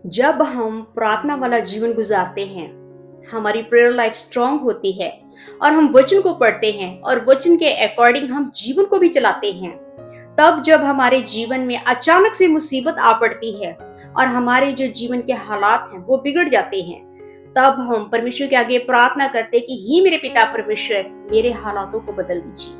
जब हम प्रार्थना वाला जीवन गुजारते हैं, हमारी प्रेयर लाइफ स्ट्रांग होती है और हम वचन को पढ़ते हैं और वचन के अकॉर्डिंग हम जीवन को भी चलाते हैं। तब जब हमारे जीवन में अचानक से मुसीबत आ पड़ती है और हमारे जो जीवन के हालात हैं वो बिगड़ जाते हैं, तब हम परमेश्वर के आगे प्रार्थना करते हैं कि हे मेरे पिता परमेश्वर, मेरे हालातों को बदल दीजिए।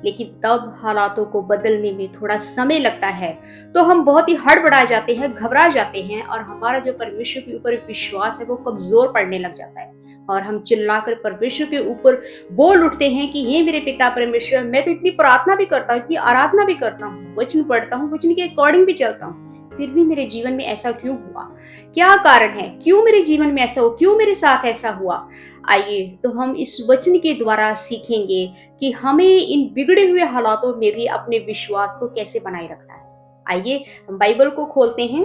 लेकिन तब हालातों को बदलने में थोड़ा समय लगता है, तो हम बहुत ही हड़बड़ा जाते हैं, घबरा जाते हैं और हमारा जो परमेश्वर के ऊपर विश्वास है वो कमजोर पड़ने लग जाता है। और हम चिल्लाकर परमेश्वर के ऊपर बोल उठते हैं कि हे मेरे पिता परमेश्वर, मैं तो इतनी प्रार्थना भी करता हूँ, इतनी आराधना भी करता हूँ, वचन पढ़ता हूँ, वचन के अकॉर्डिंग भी चलता हूँ, फिर भी मेरे जीवन में ऐसा क्यों हुआ? क्या कारण है? क्यों मेरे जीवन में ऐसा हुआ? क्यों मेरे साथ ऐसा हुआ? आइए तो हम इस वचन के द्वारा सीखेंगे कि हमें इन बिगड़े हुए हालातों में भी अपने विश्वास को कैसे बनाए रखना है। आइए हम बाइबल को खोलते हैं।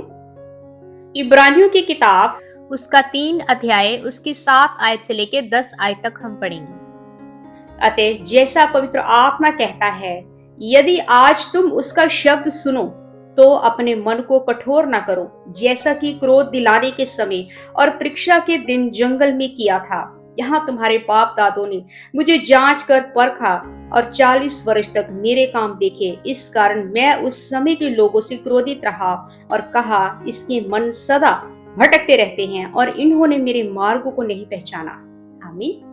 इब्रानियों की किताब उसका 3 अध्याय उसकी 7 आयत से लेकर 10 आयत तक हम पढ़ेंगे। अतः जैसा पवित्र आत्मा कहता है, यदि आज तुम उसका शब्द सुनो तो अपने मन को कठोर न करो, जैसा कि क्रोध दिलाने के समय और परीक्षा के दिन जंगल में किया था। यहाँ तुम्हारे बाप दादों ने मुझे जांच कर परखा और 40 वर्ष तक मेरे काम देखे। इस कारण मैं उस समय के लोगों से क्रोधित रहा और कहा, इसके मन सदा भटकते रहते हैं और इन्होंने मेरे मार्गों को नहीं पहचाना। आमीन।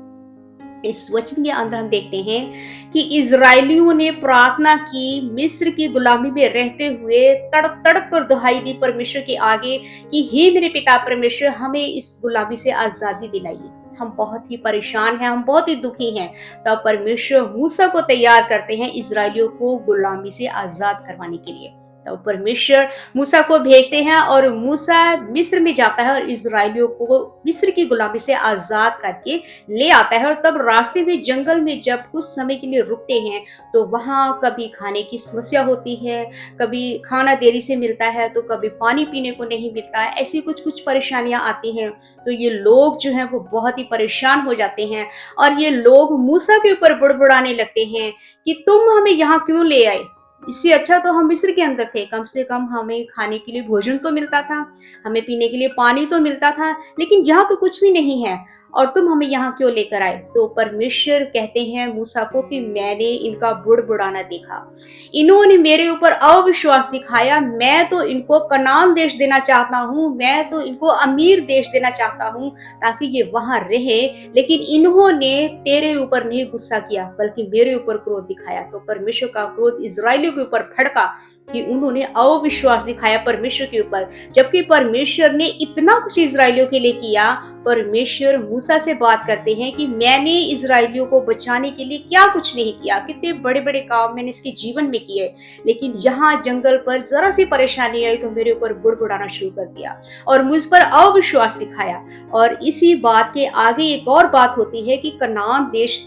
इस वचन के अंदर हम देखते हैं कि इजरायलियों ने प्रार्थना की, मिस्र की गुलामी में रहते हुए तड़प तड़प कर दुहाई दी परमेश्वर के आगे कि हे मेरे पिता परमेश्वर, हमें इस गुलामी से आजादी दिलाइए। हम बहुत ही परेशान हैं, हम बहुत ही दुखी हैं। तब परमेश्वर मूसा को तैयार करते हैं इजरायलियों को गुलामी से आजाद करवाने के लिए। तो परमेश्वर मूसा को भेजते हैं और मूसा मिस्र में जाता है और इजरायलियों को मिस्र की गुलामी से आजाद करके ले आता है। और तब रास्ते में जंगल में जब कुछ समय के लिए रुकते हैं तो वहां कभी खाने की समस्या होती है, कभी खाना देरी से मिलता है, तो कभी पानी पीने को नहीं मिलता है। ऐसी कुछ कुछ परेशानियां आती हैं। तो ये लोग जो हैं वो बहुत ही परेशान हो जाते हैं और ये लोग मूसा के ऊपर बुड़बुड़ाने लगते हैं कि तुम हमें यहाँ क्यों ले आए? इससे अच्छा तो हम मिस्र के अंदर थे, कम से कम हमें खाने के लिए भोजन तो मिलता था, हमें पीने के लिए पानी तो मिलता था, लेकिन यहाँ तो कुछ भी नहीं है और तुम हमें यहाँ क्यों लेकर आए? तो परमेश्वर कहते हैं मूसा को कि मैंने इनका बुड़बुड़ाना देखा, इन्होंने मेरे ऊपर अविश्वास दिखाया। मैं तो इनको कनान देश देना चाहता हूँ, मैं तो इनको अमीर देश देना चाहता हूँ ताकि ये वहां रहे, लेकिन इन्होंने तेरे ऊपर नहीं गुस्सा किया बल्कि मेरे ऊपर क्रोध दिखाया। तो परमेश्वर का क्रोध इजरायलियों के ऊपर भड़का कि उन्होंने अविश्वास दिखाया परमेश्वर के ऊपर, जबकि परमेश्वर ने इतना कुछ इजरायलियों के लिए किया। परमेश्वर मूसा से बात करते हैं कि मैंने इजरायलियों को बचाने के लिए क्या कुछ नहीं किया, कितने बड़े बड़े काम मैंने इसके जीवन में किए, लेकिन यहाँ जंगल पर जरा सी परेशानी आई तो मेरे ऊपर बुड़बुड़ाना शुरू कर दिया और मुझ पर अविश्वास दिखाया। और इसी बात के आगे एक और बात होती है कि कनान देश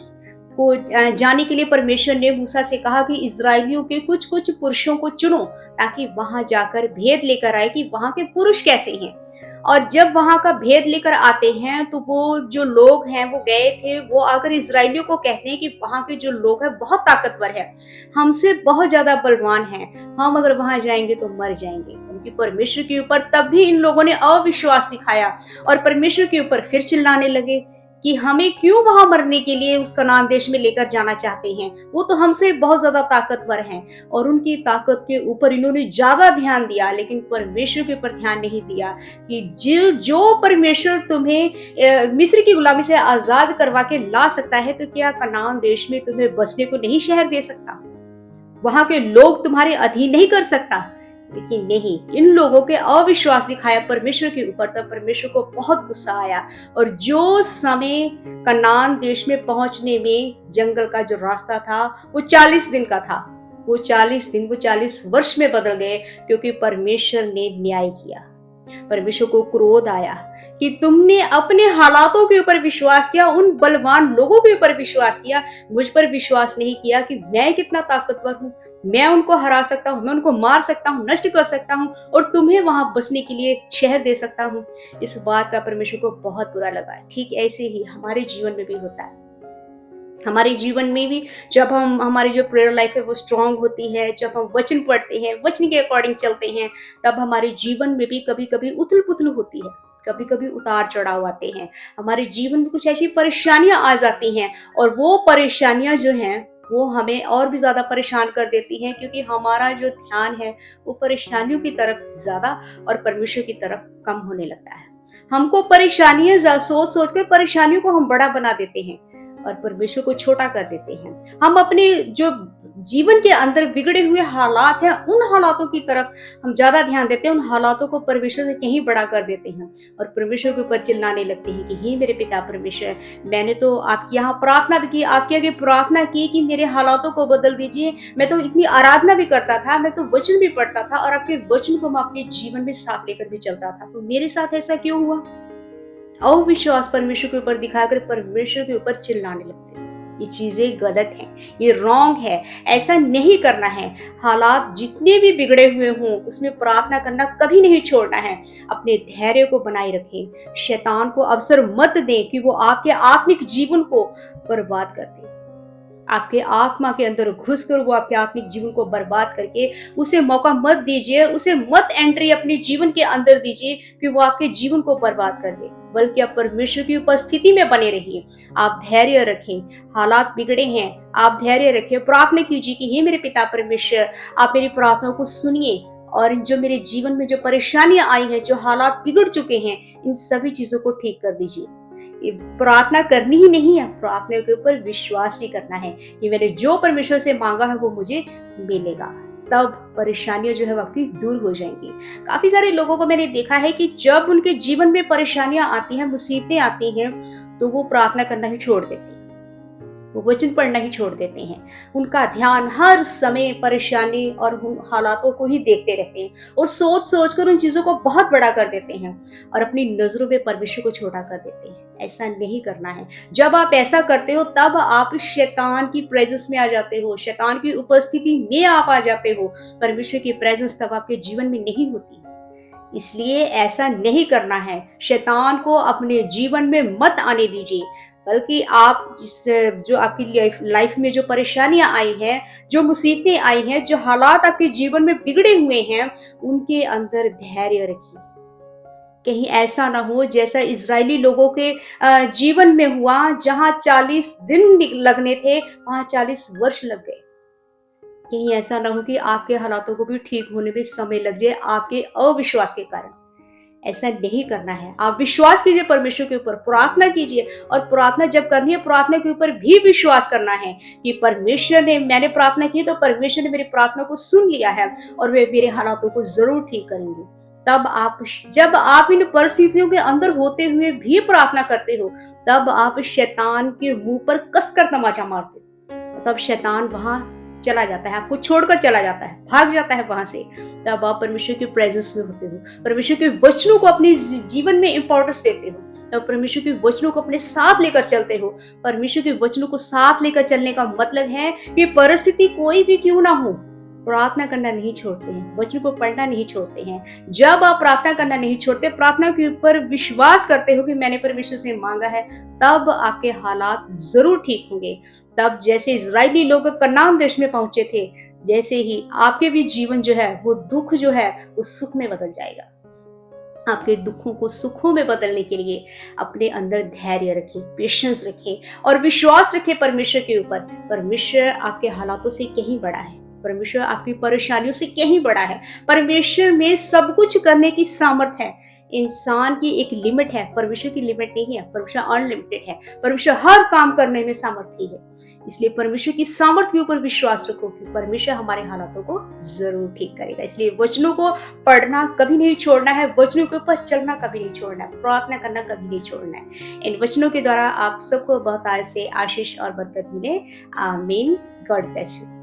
को जाने के लिए परमेश्वर ने मूसा से कहा कि इजरायलियों के कुछ कुछ पुरुषों को चुनो ताकि वहां जाकर भेद लेकर आए कि वहां के पुरुष कैसे हैं। और जब वहां का भेद लेकर आते हैं तो वो जो लोग हैं वो गए थे, वो आकर इजरायलियों को कहते हैं कि वहां के जो लोग हैं बहुत ताकतवर है, हमसे बहुत ज्यादा बलवान है, हम अगर वहां जाएंगे तो मर जाएंगे। उनकी परमेश्वर के ऊपर तब भी इन लोगों ने अविश्वास दिखाया और परमेश्वर के ऊपर फिर चिल्लाने लगे कि हमें क्यों वहां मरने के लिए उस कनान देश में लेकर जाना चाहते हैं, वो तो हमसे बहुत ज्यादा ताकतवर हैं। और उनकी ताकत के ऊपर इन्होंने ज्यादा ध्यान दिया, लेकिन परमेश्वर के ऊपर ध्यान नहीं दिया कि जो जो परमेश्वर तुम्हें मिस्र की गुलामी से आजाद करवा के ला सकता है, तो क्या कनान देश में तुम्हें बसने को नहीं शहर दे सकता? वहां के लोग तुम्हारे अधीन नहीं कर सकता? लेकिन नहीं, इन लोगों के अविश्वास दिखाया परमेश्वर के ऊपर, तब परमेश्वर को बहुत गुस्सा आया। और जो समय कनान देश में पहुंचने में जंगल का जो रास्ता था वो 40 दिन का था, वो 40 दिन वो 40 वर्ष में बदल गए, क्योंकि परमेश्वर ने न्याय किया। परमेश्वर को क्रोध आया कि तुमने अपने हालातों के ऊपर विश्वास किया, उन बलवान लोगों के ऊपर विश्वास किया, मुझ पर विश्वास नहीं किया कि मैं कितना ताकतवर हूँ, मैं उनको हरा सकता हूँ, मैं उनको मार सकता हूँ, नष्ट कर सकता हूँ और तुम्हें वहां बसने के लिए शहर दे सकता हूँ। इस बात का परमेश्वर को बहुत बुरा लगा। ठीक ऐसे ही हमारे जीवन में भी होता है। हमारे जीवन में भी जब हम हमारी जो प्रेयर लाइफ है वो स्ट्रांग होती है, जब हम वचन पढ़ते हैं, वचन के अकॉर्डिंग चलते हैं, तब हमारे जीवन में भी कभी-कभी उथल-पुथल होती है, कभी-कभी उतार-चढ़ाव आते हैं। हमारे जीवन में कुछ ऐसी परेशानियाँ आ जाती हैं और वो परेशानियाँ जो हैं, वो हमें और भी ज़्यादा परेशान कर देती हैं क्योंकि हमारा जो ध्यान है, वो परेशानियों की तरफ ज़्यादा और परमेश्वर की तरफ कम होने लगता है। हमको परेशानियाँ सोच-सोच कर परेशानियों को हम बड़ा बना देते हैं और परमेश्वर को छोटा कर देते हैं। हम अपने जो जीवन के अंदर बिगड़े हुए हालात हैं, उन हालातों की तरफ हम ज़्यादा ध्यान देते हैं, उन हालातों को परमेश्वर से कहीं बड़ा कर देते हैं और परमेश्वर के ऊपर चिल्लाने लगते हैं कि हे मेरे पिता परमेश्वर, मैंने तो आपके यहाँ प्रार्थना भी की, आपके आगे प्रार्थना की कि मेरे हालातों को बदल दीजिए। मैं तो इतनी आराधना भी करता था, मैं तो वचन भी पढ़ता था और आपके वचन को मैं अपने जीवन में साथ लेकर भी चलता था। तो मेरे साथ ऐसा क्यों हुआ? अविश्वास परमेश्वर के ऊपर दिखाकर परमेश्वर के ऊपर चिल्लाने लगते हैं। ये चीजें गलत हैं, ये रॉन्ग है, ऐसा नहीं करना है। हालात जितने भी बिगड़े हुए हों, उसमें प्रार्थना करना कभी नहीं छोड़ना है। अपने धैर्य को बनाए रखें, शैतान को अवसर मत दें कि वो आपके आत्मिक जीवन को बर्बाद कर दे। आपके आत्मा के अंदर घुसकर वो आपके आत्मिक जीवन को बर्बाद करके उसे मौका मत दीजिए, उसे मत एंट्री अपने जीवन के अंदर दीजिए कि वो आपके जीवन को बर्बाद कर दे, बल्कि आप परमेश्वर की उपस्थिति में बने रहिए। आप धैर्य रखें, हालात बिगड़े हैं, आप धैर्य रखें, प्रार्थना कीजिए कि हे मेरे पिता परमेश्वर, आप मेरी प्रार्थना को सुनिए और जो मेरे जीवन में जो परेशानियां आई हैं, जो हालात बिगड़ चुके हैं, इन सभी चीजों को ठीक कर दीजिए। प्रार्थना करनी ही नहीं है, प्रार्थना के ऊपर विश्वास भी करना है कि मैंने जो परमेश्वर से मांगा है वो मुझे मिलेगा। तब परेशानियां जो है वो आपकी दूर हो जाएंगी। काफी सारे लोगों को मैंने देखा है कि जब उनके जीवन में परेशानियां आती हैं, मुसीबतें आती हैं, तो वो प्रार्थना करना ही छोड़ देते हैं, वो वचन पढ़ना ही छोड़ देते हैं। उनका ध्यान हर समय परेशानी और उन हालातों को ही देखते रहते हैं और सोच-सोच कर उन चीज़ों को बहुत बड़ा कर देते हैं और अपनी नज़रों में परमेश्वर को छोटा कर देते हैं। ऐसा नहीं करना है। जब आप ऐसा करते हो तब आप शैतान की प्रेज़ेंस में आ जाते हो, शैतान की उपस्थिति में आप आ जाते हो। परमेश्वर की प्रेज़ेंस तब आपके जीवन में नहीं होती। इसलिए ऐसा नहीं करना है। शैतान को अपने जीवन में मत आने दीजिए, बल्कि आप जो आपकी लाइफ में जो परेशानियाँ आई हैं, जो मुसीबतें आई हैं, जो हालात आपके जीवन में बिगड़े हुए हैं, उनके अंदर धैर्य रखिए। कहीं ऐसा ना हो जैसा इज़राइली लोगों के जीवन में हुआ, जहाँ 40 दिन लगने थे, वहाँ 40 वर्ष लग गए। कहीं ऐसा ना हो कि आपके हालातों को भी ठीक होने में समय लग जाए आपके अविश्वास के कारण। ऐसा नहीं करना है। आप विश्वास कीजिए परमेश्वर के ऊपर, प्रार्थना कीजिए और प्रार्थना जब करनी है, प्रार्थना के ऊपर भी विश्वास करना है कि परमेश्वर ने मैंने प्रार्थना की तो परमेश्वर ने मेरी प्रार्थना को सुन लिया है और वे मेरे हालातों को ज़रूर ठीक करेंगे। तब आप जब आप इन परिस्थितियों के अंदर होते हुए भी प्रार्थना करते हो, तब आप शैतान के मुँह पर कसकर तमाचा मारते हो। तब शैतान वहाँ चला जाता है, आपको छोड़कर चला जाता है, भाग जाता है वहाँ से। तब आप परमेश्वर के प्रेजेंस में होते हो, परमेश्वर के वचनों को अपने जीवन में इंपॉर्टेंस देते हो, तब परमेश्वर के वचनों को अपने साथ लेकर चलते हो। परमेश्वर के वचनों को साथ लेकर चलने का मतलब है कि परिस्थिति कोई भी क्यों ना हो, प्रार्थना करना नहीं छोड़ते हैं, वचन को पढ़ना नहीं छोड़ते हैं। जब आप प्रार्थना करना नहीं छोड़ते, प्रार्थना के ऊपर विश्वास करते हो कि मैंने परमेश्वर से मांगा है, तब आपके हालात जरूर ठीक होंगे। तब जैसे इजरायली लोग कनान देश में पहुंचे थे, जैसे ही आपके भी जीवन जो है वो दुख जो है वो सुख में बदल जाएगा। आपके दुखों को सुखों में बदलने के लिए अपने अंदर धैर्य रखें, पेशेंस रखें और विश्वास रखें परमेश्वर के ऊपर। परमेश्वर आपके हालातों से कहीं बड़ा है, परमेश्वर आपकी परेशानियों से कहीं बड़ा है। परमेश्वर में सब कुछ करने की सामर्थ है। इंसान की एक लिमिट है, परमेश्वर की लिमिट नहीं है। परमेश्वर अनलिमिटेड है, परमेश्वर हर काम करने में सामर्थ्य है। इसलिए परमेश्वर की सामर्थ्य के ऊपर विश्वास रखो कि परमेश्वर हमारे हालातों को जरूर ठीक करेगा। इसलिए वचनों को पढ़ना कभी नहीं छोड़ना है, वचनों के ऊपर चलना कभी नहीं छोड़ना है, प्रार्थना करना कभी नहीं छोड़ना है। इन वचनों के द्वारा आप सबको बहुत से आशीष और बरकत मिले। आमीन। God bless you.